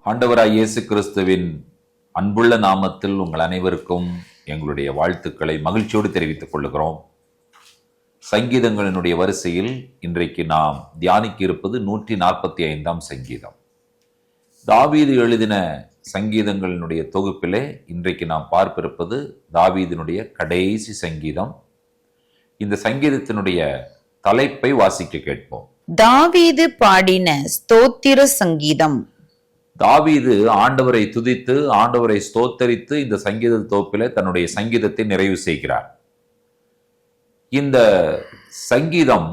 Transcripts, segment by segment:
ஆண்டவராய் இயேசு கிறிஸ்துவின் அன்புள்ள நாமத்தில் உங்கள் அனைவருக்கும் எங்களுடைய வாழ்த்துக்களை மகிழ்ச்சியோடு தெரிவித்துக் கொள்கிறோம். சங்கீதங்களினுடைய வரிசையில் இன்றைக்கு நாம் தியானிக்க இருப்பது 145ஆம் சங்கீதம். தாவீது எழுதின சங்கீதங்களினுடைய தொகுப்பிலே இன்றைக்கு நாம் பார்ப்பிருப்பது தாவீதினுடைய கடைசி சங்கீதம். இந்த சங்கீதத்தினுடைய தலைப்பை வாசிக்க கேட்போம். தாவீது பாடின ஸ்தோத்திர சங்கீதம். தாவீது ஆண்டவரை துதித்து ஆண்டவரை ஸ்தோத்தரித்து இந்த சங்கீத தொகுப்பிலே தன்னுடைய சங்கீதத்தை நிறைவு செய்கிறார். இந்த சங்கீதம்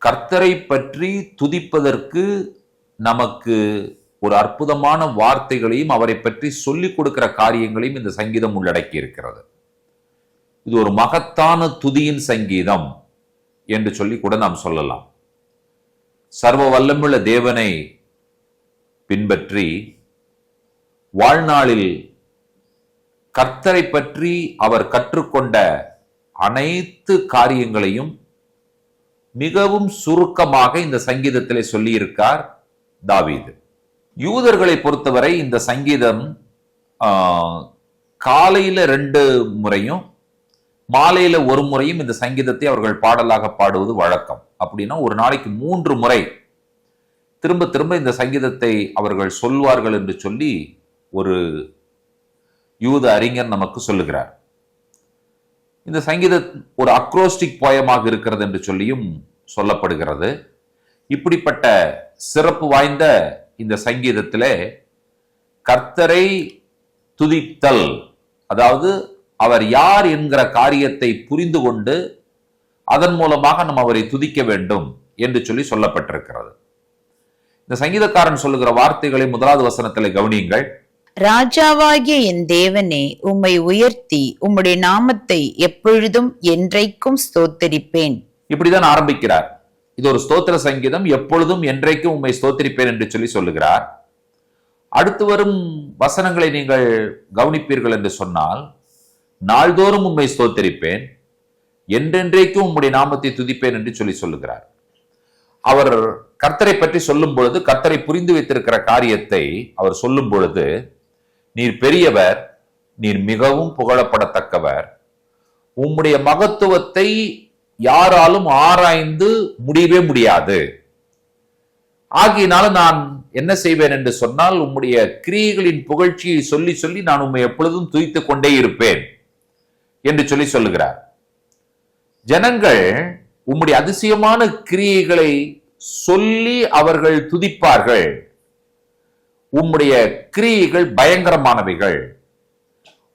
கர்த்தரை பற்றி துதிப்பதற்கு நமக்கு ஒரு அற்புதமான வார்த்தைகளையும் அவரை பற்றி சொல்லிக் கொடுக்கிற காரியங்களையும் இந்த சங்கீதம் உள்ளடக்கி இருக்கிறது. இது ஒரு மகத்தான துதியின் சங்கீதம் என்று சொல்லி கூட நாம் சொல்லலாம். சர்வ வல்லமுள்ள தேவனை பின்பற்றி வாழ்நாளில் கர்த்தரை பற்றி அவர் கற்றுக்கொண்ட அனைத்து காரியங்களையும் மிகவும் சுருக்கமாக இந்த சங்கீதத்திலே சொல்லியிருக்கார் தாவீது. யூதர்களை பொறுத்தவரை இந்த சங்கீதம் காலையில 2 முறையும் மாலையில 1 முறையும் இந்த சங்கீதத்தை அவர்கள் பாடலாக பாடுவது வழக்கம். அப்படின்னா ஒரு நாளைக்கு 3 முறை திரும்ப திரும்ப இந்த சங்கீதத்தை அவர்கள் சொல்வார்கள் என்று சொல்லி ஒரு யூத அறிஞர் நமக்கு சொல்லுகிறார். இந்த சங்கீதம் ஒரு அக்ரோஸ்டிக் போயமாக இருக்கிறது என்று சொல்லியும் சொல்லப்படுகிறது. இப்படிப்பட்ட சிறப்பு வாய்ந்த இந்த சங்கீதத்திலே கர்த்தரை துதித்தல், அதாவது அவர் யார் என்கிற காரியத்தை புரிந்து கொண்டு அதன் மூலமாக நாம் அவரை துதிக்க வேண்டும் என்று சொல்லி சொல்லப்பட்டிருக்கிறது. இந்த சங்கீதக்காரன் சொல்லுகிற வார்த்தைகளை 1வது வசனத்தில் கவனியுங்கள். ராஜாவாகிய என் தேவனே, உம்மை உயர்த்தி உம்முடைய நாமத்தை எப்பொழுதும் என்றைக்கும் ஸ்தோத்தரிப்பேன். இப்படிதான் ஆரம்பிக்கிறார். இது ஒரு ஸ்தோத்திர சங்கீதம். எப்பொழுதும் என்றைக்கும் உம்மை ஸ்தோத்தரிப்பேன் என்று சொல்லி சொல்லுகிறார். அடுத்து வரும் வசனங்களை நீங்கள் கவனிப்பீர்கள் என்று சொன்னால், நாள்தோறும் உம்மை ஸ்தோத்தரிப்பேன், என்றென்றைக்கும் உம்முடைய நாமத்தை துதிப்பேன் என்று சொல்லி சொல்லுகிறார். அவர் கர்த்தரை பற்றி சொல்லும் பொழுது, கர்த்தரை புரிந்து வைத்திருக்கிற காரியத்தை அவர் சொல்லும் பொழுது, நீர் பெரியவர், நீர் மிகவும் புகழப்படத்தக்கவர், உம்முடைய மகத்துவத்தை யாராலும் ஆராய்ந்து முடியவே முடியாது, ஆகையினால நான் என்ன செய்வேன் என்று சொன்னால், உம்முடைய கிரியைகளின் புகழ்ச்சியை சொல்லி சொல்லி நான் உம்மை எப்பொழுதும் துதித்துக் கொண்டே இருப்பேன் என்று சொல்லி சொல்லுகிறார். ஜனங்கள் உம்முடைய அதிசயமான கிரியைகளை சொல்லி அவர்கள் துதிப்பார்கள். உம்முடைய கிரியைகள் பயங்கரமானவைகள்,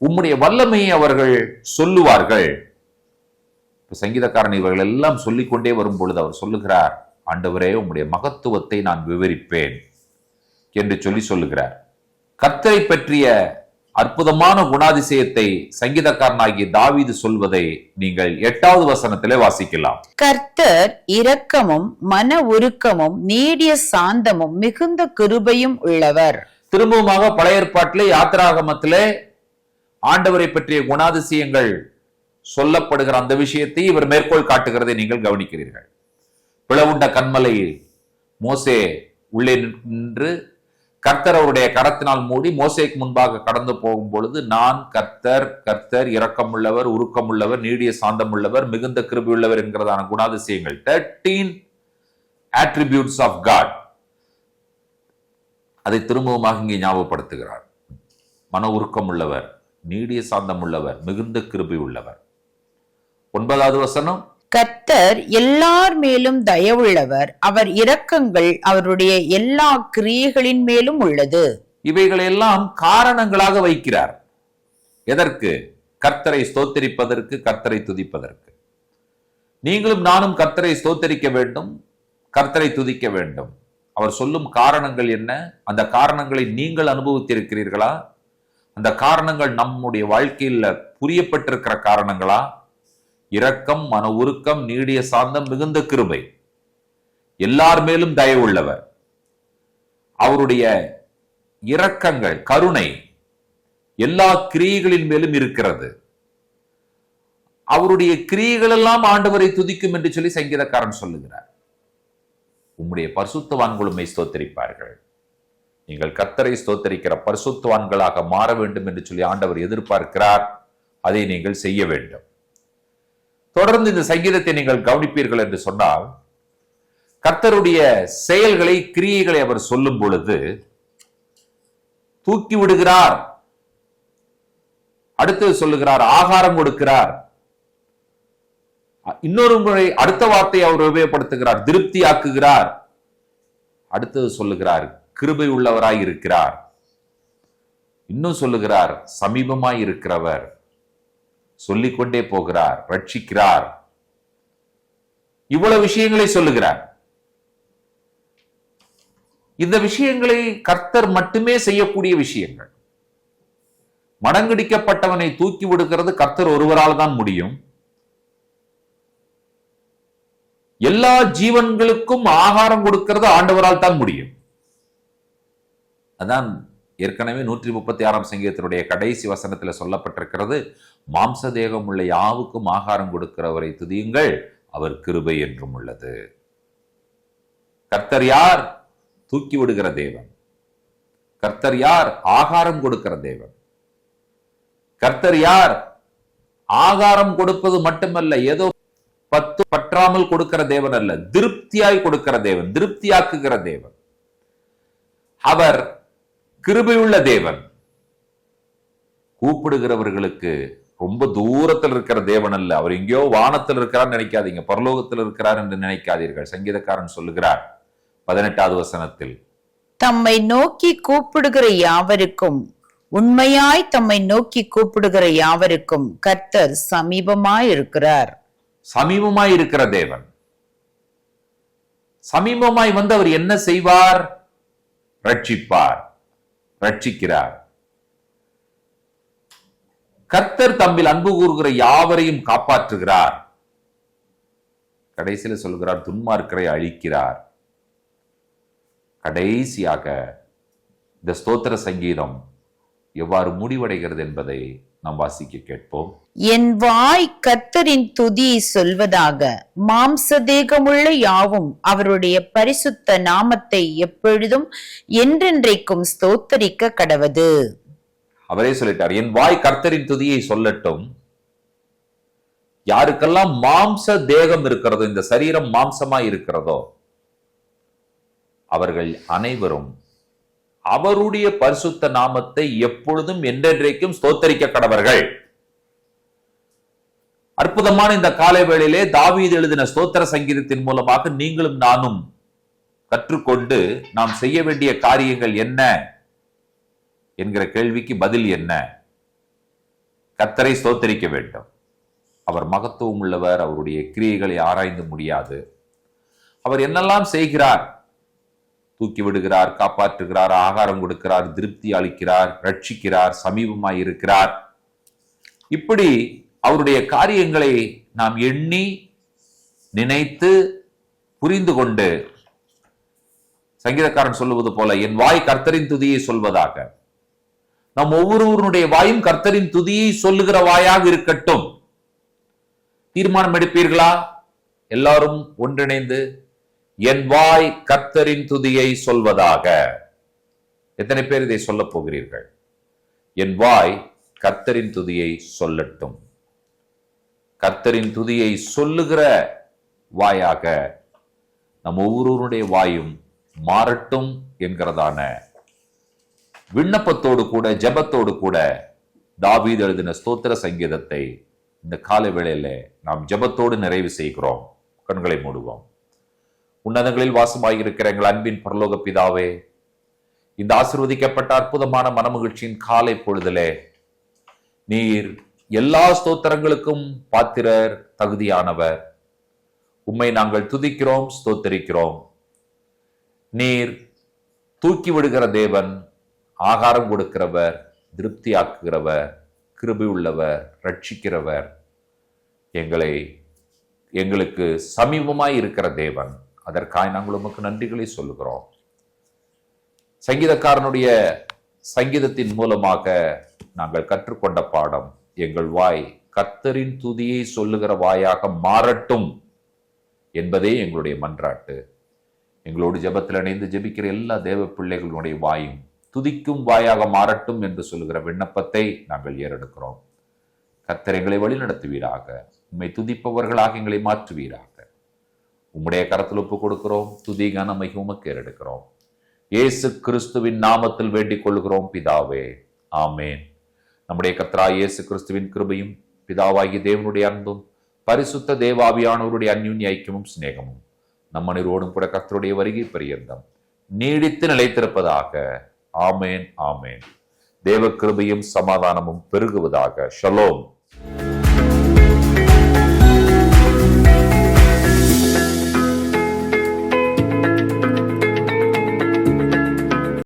உம்முடைய வல்லமையை அவர்கள் சொல்லுவார்கள். சங்கீதக்காரன் இவர்கள் எல்லாம் சொல்லிக்கொண்டே வரும் பொழுது அவர் சொல்லுகிறார், ஆண்டவரே உம்முடைய மகத்துவத்தை நான் விவரிப்பேன் என்று சொல்லி சொல்லுகிறார். கர்த்தரை பற்றிய அற்புதமான குணாதிசயத்தை சங்கீதக்காரனாகிய தாவீது சொல்வதை நீங்கள் 8வது வசனத்திலே வாசிக்கலாம். கர்த்தர் இரக்கமும் மன உருக்கமும் நீடிய சாந்தமும் மிகுந்த கிருபையும் உள்ளவர். திரும்பவுமாக பழைய ஏற்பாட்டிலே யாத்திராகமத்திலே ஆண்டவரை பற்றிய குணாதிசயங்கள் சொல்லப்படுகிற அந்த விஷயத்தை இவர் மேற்கோள் காட்டுகிறதை நீங்கள் கவனிக்கிறீர்கள். பிளவுண்ட கன்மலையில் மோசே உள்ளே நின்று கர்த்தர் அவருடைய கரத்தினால் மூடி மோசேக்கு முன்பாக கடந்து போகும் பொழுது, நான் கர்த்தர், கர்த்தர் இரக்கமுள்ளவர், உருக்கமுள்ளவர், நீடிய சாந்தம் உள்ளவர், மிகுந்த கிருபை உள்ளவர் என்கிறதான குணாதிசயங்கள் 13 attributes of God. அதை திரும்பவுமாக இங்கே ஞாபகப்படுத்துகிறார். மன உருக்கம் உள்ளவர், நீடிய சாந்தம் உள்ளவர், மிகுந்த கிருபை உள்ளவர். 9வது வசனம், கர்த்தர் எல்லார் மேலும் தயவுள்ளவர், அவர் இரக்கங்கள் அவருடைய எல்லா கிரியைகளின் மேலும் உள்ளது. இவைகளெல்லாம் காரணங்களாக வைக்கிறார். எதற்கு? கர்த்தரை ஸ்தோத்தரிப்பதற்கு, கர்த்தரை துதிப்பதற்கு. நீங்களும் நானும் கர்த்தரை ஸ்தோத்தரிக்க வேண்டும், கர்த்தரை துதிக்க வேண்டும். அவர் சொல்லும் காரணங்கள் என்ன? அந்த காரணங்களை நீங்கள் அனுபவித்திருக்கிறீர்களா? அந்த காரணங்கள் நம்முடைய வாழ்க்கையில் புரியப்பட்டிருக்கிற காரணங்களா? இரக்கம், மன உருக்கம், நீடிய சாந்தம், மிகுந்த கிருபை, எல்லார் மேலும் தயவுள்ளவர். அவருடைய இரக்கங்கள், கருணை எல்லா கிரியைகளின் மேலும் இருக்கிறது. அவருடைய கிரியைகள் எல்லாம் ஆண்டவரை துதிக்கும் என்று சொல்லி சங்கீதக்காரன் சொல்லுகிறார். உம்முடைய பரிசுத்தவான்கள் உம்மை ஸ்தோத்திரிப்பார்கள். நீங்கள் கர்த்தரை ஸ்தோத்தரிக்கிற பரிசுத்தவான்களாக மாற வேண்டும் என்று சொல்லி ஆண்டவர் எதிர்பார்க்கிறார். அதை நீங்கள் செய்ய வேண்டும். தொடர்ந்து இந்த சங்கீதத்தை நீங்கள் கவனிப்பீர்கள் என்று சொன்னால், கர்த்தருடைய செயல்களை, கிரியைகளை அவர் சொல்லும் பொழுது தூக்கி விடுகிறார், அடுத்தது சொல்லுகிறார் ஆகாரம் கொடுக்கிறார், இன்னொரு முறை அடுத்த வார்த்தையை அவர் உபயோகப்படுத்துகிறார் திருப்தி ஆக்குகிறார், அடுத்தது சொல்லுகிறார் கிருபை உள்ளவராய் இருக்கிறார், இன்னும் சொல்லுகிறார் சமீபமாய் இருக்கிறவர், சொல்லிக்கொண்டே போகிறார் ரட்சிக்கிறார். இவ்வளவு விஷயங்களை சொல்லுகிறார். இந்த விஷயங்களை கர்த்தர் மட்டுமே செய்யக்கூடிய விஷயங்கள். மடங்கடிக்கப்பட்டவனை தூக்கி விடுகிறது கர்த்தர் ஒருவரால் தான் முடியும். எல்லா ஜீவன்களுக்கும் ஆகாரம் கொடுக்கிறது ஆண்டவரால் தான் முடியும். அதான் ஏற்கனவே 136ஆம் சங்கீதத்தினுடைய கடைசி வசனத்தில் சொல்லப்பட்டிருக்கிறது, மாம்ச தேகம் உள்ள யாவுக்கும் ஆகாரம் கொடுக்கிறவரை துதியுங்கள், அவர் கிருபை என்றும் உள்ளது. கர்த்தர் யார்? தூக்கி விடுகிற தேவன். கர்த்தர் யார்? ஆகாரம் கொடுக்கிற தேவன். கர்த்தர் யார்? ஆகாரம் கொடுப்பது மட்டுமல்ல, ஏதோ பற்றாமல் கொடுக்கிற தேவன் அல்ல, திருப்தியாய் கொடுக்கிற தேவன், திருப்தியாக்குகிற தேவன். அவர் கிருபையுள்ள தேவன். கூப்பிடுகிறவர்களுக்கு ரொம்ப தூரத்தில் இருக்கிற தேவன் அல்ல, அவர் எங்கேயோ வானத்தில் இருக்கிறார் நினைக்காதீங்க, பரலோகத்தில் இருக்கிறார் என்று நினைக்காதீர்கள். சங்கீதக்காரன் சொல்லுகிறார் 18வது வசனத்தில், தம்மை நோக்கி கூப்பிடுகிற யாவருக்கும், உண்மையாய் தம்மை நோக்கி கூப்பிடுகிற யாவருக்கும் கர்த்தர் சமீபமாய் இருக்கிறார். சமீபமாய் இருக்கிற தேவன். சமீபமாய் வந்து அவர் என்ன செய்வார்? ரட்சிப்பார், ரட்சிக்கிறார். கர்த்தர் தம்மில் அன்பு கூறுகிற யாவரையும் காப்பாற்றுகிறார். கடைசியில் சொல்கிறார் துன்மார்க்கரை அழிக்கிறார். கடைசியாக இந்த ஸ்தோத்திர சங்கீதம் எவ்வாறு முடிவடைகிறது என்பதை நாம் வாசிக்க கேட்போம். என் வாய் கர்த்தரின் துதியை சொல்வதாக, மாம்சதேகமுள்ள யாவும் அவருடைய பரிசுத்த நாமத்தை எப்பொழுதும் என்றென்றைக்கும் ஸ்தோத்தரிக்க கடவது. அவரே சொல்லிட்டார், என் வாய் கர்த்தரின் துதியை சொல்லட்டும். யாருக்கெல்லாம் மாம்ச தேகம் இருக்கிறதோ, இந்த சரீரம் மாம்சமா இருக்கிறதோ, அவர்கள் அனைவரும் அவருடைய பரிசுத்த நாமத்தை எப்பொழுதும் என்றென்றைக்கும் ஸ்தோத்தரிக்க கடவர்கள். அற்புதமான இந்த காலை வேளையிலே தாவீது எழுதின ஸ்தோத்திர சங்கீதத்தின் மூலமாக நீங்களும் நானும் கற்றுக்கொண்டு நாம் செய்ய வேண்டிய காரியங்கள் என்ன என்கிற கேள்விக்கு பதில் என்ன? கர்த்தரை ஸ்தோத்தரிக்க வேண்டும். அவர் மகத்துவம் உள்ளவர், அவருடைய கிரியைகளை ஆராய்ந்து முடியாது. அவர் என்னெல்லாம் செய்கிறார்? தூக்கி விடுகிறார், காப்பாற்றுகிறார், ஆகாரம் கொடுக்கிறார், திருப்தி அளிக்கிறார், ரட்சிக்கிறார், சமீபமாய் இருக்கிறார். இப்படி அவருடைய காரியங்களை நாம் எண்ணி நினைத்து புரிந்து கொண்டு, சங்கீதக்காரன் சொல்லுவது போல என் வாய் கர்த்தரின் துதியை சொல்வதாக, நம் ஒவ்வொருவருடைய வாயும் கர்த்தரின் துதியை சொல்லுகிற வாயாக இருக்கட்டும். தீர்மானம் எடுப்பீர்களா? எல்லாரும் ஒன்றிணைந்து என் வாய் கர்த்தரின் துதியை சொல்வதாக. எத்தனை பேர் இதை சொல்ல போகிறீர்கள்? என் வாய் கர்த்தரின் துதியை சொல்லட்டும். கர்த்தரின் துதியை சொல்லுகிற வாயாக நம் ஒவ்வொருவருடைய வாயும் மாறட்டும் என்கிறதான விண்ணப்பத்தோடு கூட, ஜெபத்தோடு கூட தாவீது எழுதின ஸ்தோத்திர சங்கீதத்தை இந்த காலை வேளையில நாம் ஜெபத்தோடு நிறைவு செய்கிறோம். கண்களை மூடுவோம். உன்னதங்களில் வாசமாயிருக்கிற எங்கள் அன்பின் பரலோக பிதாவே, இந்த ஆசீர்வதிக்கப்பட்ட அற்புதமான மனமகிழ்ச்சியின் காலை பொழுதிலே நீர் எல்லா ஸ்தோத்திரங்களுக்கும் பாத்திரர், தகுதியானவர். உம்மை நாங்கள் துதிக்கிறோம், ஸ்தோத்தரிக்கிறோம். நீர் தூக்கி விடுகிற தேவன், ஆகாரம் கொடுக்கிறவர், திருப்தி ஆக்குகிறவர், கிருபை உள்ளவர், ரட்சிக்கிறவர், எங்களுக்கு சமீபமாய் இருக்கிற தேவன். அதற்காக நாங்கள் உமக்கு நன்றிகளை சொல்லுகிறோம். சங்கீதக்காரனுடைய சங்கீதத்தின் மூலமாக நாங்கள் கற்றுக்கொண்ட பாடம், எங்கள் வாய் கர்த்தரின் துதியை சொல்லுகிற வாயாக மாறட்டும் என்பதே எங்களுடைய மன்றாட்டு. எங்களோடு ஜெபத்தில் இணைந்து ஜெபிக்கிற எல்லா தேவ பிள்ளைகளுடைய வாயும் துதிக்கும் வாயாக மாறட்டும் என்று சொல்லுகிற விண்ணப்பத்தை நாங்கள் ஏறெடுக்கிறோம். கர்த்தர் எங்களை வழிநடத்துவீராக. உம்மை துதிப்பவர்களாக எங்களை மாற்றுவீராக. உம்முடைய கரத்தில் ஒப்பு கொடுக்கிறோம். துதி கனமை உமக்கு ஏறெடுக்கிறோம். இயேசு கிறிஸ்துவின் நாமத்தில் வேண்டிக் கொள்கிறோம் பிதாவே, ஆமேன். நம்முடைய கர்த்தராகிய இயேசு கிறிஸ்துவின் கிருபையும் பிதாவாகிய தேவனுடைய அன்பும் பரிசுத்த தேவாவியானவருடைய அந்யுன்ய ஐக்கியமும் சிநேகமும் நம் அனைவரோடும் கூட கர்த்தருடைய வருகை பரியந்தம் நீடித்து நிலைத்திருப்பதாக. ஆமேன், ஆமேன். தேவ கிருபையும் சமாதானமும் பெருகுவதாக. ஷலோம்.